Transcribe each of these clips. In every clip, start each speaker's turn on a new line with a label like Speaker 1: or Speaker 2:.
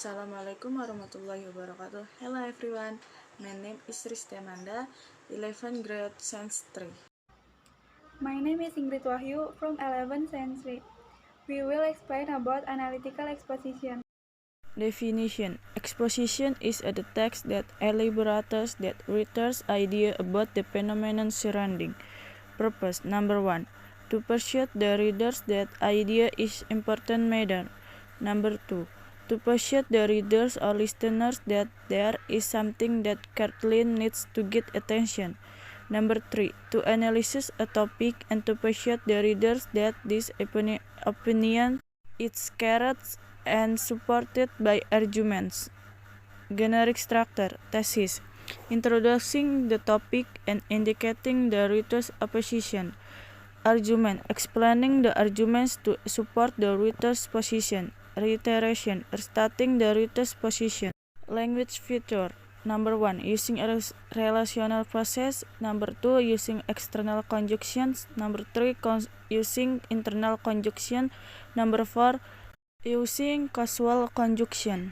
Speaker 1: Assalamualaikum warahmatullahi wabarakatuh. Hello everyone, my name is Ristemanda, 11th grade Science 3.
Speaker 2: My name is Ingrid Wahyu from 11th Science 3. We will explain about analytical exposition.
Speaker 1: Definition: exposition is a text that elaborates that reader's idea about the phenomenon surrounding. Purpose: Number 1. To persuade the readers that idea is important matter. Number 2. To persuade the readers or listeners that there is something that currently needs to get attention. Number 3. To analyze a topic and to persuade the readers that this opinion is correct and supported by arguments. Generic structure: thesis, introducing the topic and indicating the reader's opposition. Argument, explaining the arguments to support the reader's position. Reiteration, restating the reader's position. Language feature: Number 1. Using a relational process. Number 2. Using external conjunctions. Number 3. Using internal conjunction. Number 4. Using causal conjunction.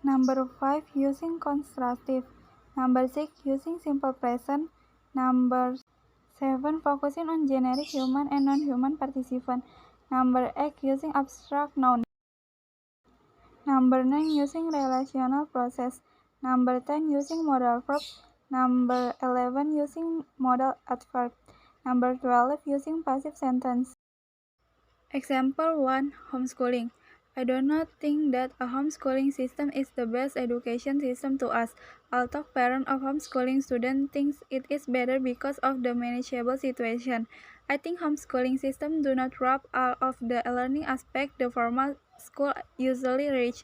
Speaker 2: Number 5. Using constructive. Number 6. Using simple present. Number 7. Focusing on generic human and non-human participant. Number 8. Using abstract noun. Number 9. Using relational process. Number 10. Using modal verb. Number 11. Using modal adverb. Number 12. Using passive sentence. Example 1. Homeschooling. I do not think that a homeschooling system is the best education system to us. Although parents of homeschooling students think it is better because of the manageable situation. I think homeschooling systems do not wrap all of the learning aspects the formal school usually reach,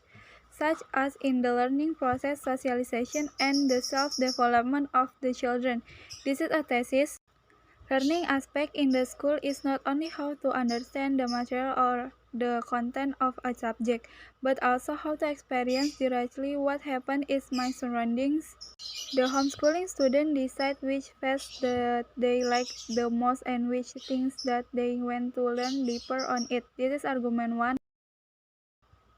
Speaker 2: such as in the learning process, socialization, and the self-development of the children. This is a thesis. Learning aspect in the school is not only how to understand the material or the content of a subject, but also how to experience directly what happened in my surroundings. The homeschooling student decide which phase that they like the most and which things that they want to learn deeper on it. This is argument 1.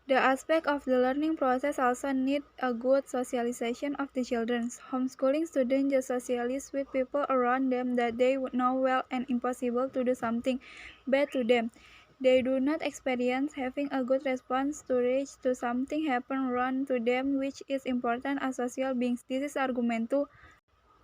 Speaker 2: The aspect of the learning process also need a good socialization of the children. Homeschooling students just socialize with people around them that they would know well and impossible to do something bad to them. They do not experience having a good response to reach to something happen wrong to them, which is important as social beings. This is argument 2.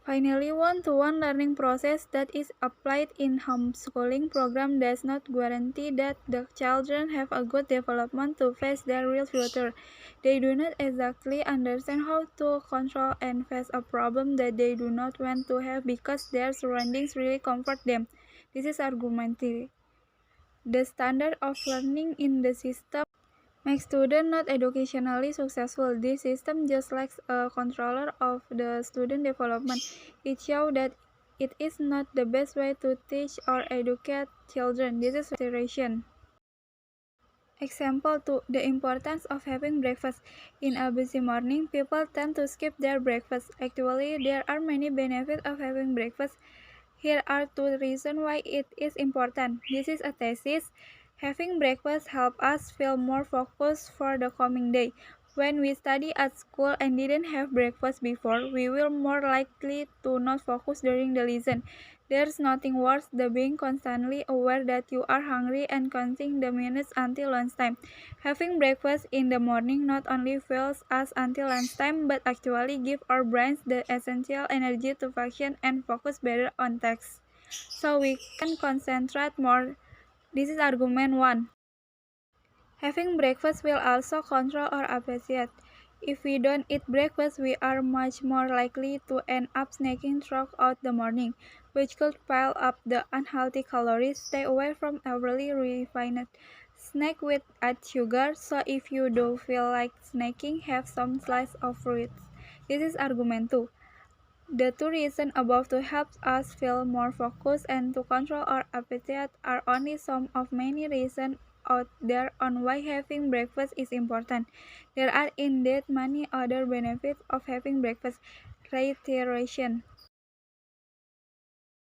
Speaker 2: Finally, one-to-one learning process that is applied in homeschooling program does not guarantee that the children have a good development to face their real future. They do not exactly understand how to control and face a problem that they do not want to have because their surroundings really comfort them. This is argument 3. The standard of learning in the system makes students not educationally successful. This system just lacks a controller of the student development. It shows that it is not the best way to teach or educate children. This is consideration. Example 2. The importance of having breakfast. In a busy morning, people tend to skip their breakfast. Actually, there are many benefits of having breakfast. Here are 2 reasons why it is important. This is a thesis. Having breakfast helps us feel more focused for the coming day. When we study at school and didn't have breakfast before, we will more likely to not focus during the lesson. There's nothing worse than being constantly aware that you are hungry and counting the minutes until lunchtime. Having breakfast in the morning not only fuels us until lunchtime, but actually gives our brains the essential energy to function and focus better on tasks, so we can concentrate more. This is argument 1. Having breakfast will also control our appetite. If we don't eat breakfast, we are much more likely to end up snacking throughout the morning, which could pile up the unhealthy calories. Stay away from overly refined snack with added sugar, so if you do feel like snacking, have some slice of fruits. This is argument 2. The 2 reasons above to help us feel more focused and to control our appetite are only some of many reasons out there on why having breakfast is important. There are indeed many other benefits of having breakfast. Reiteration.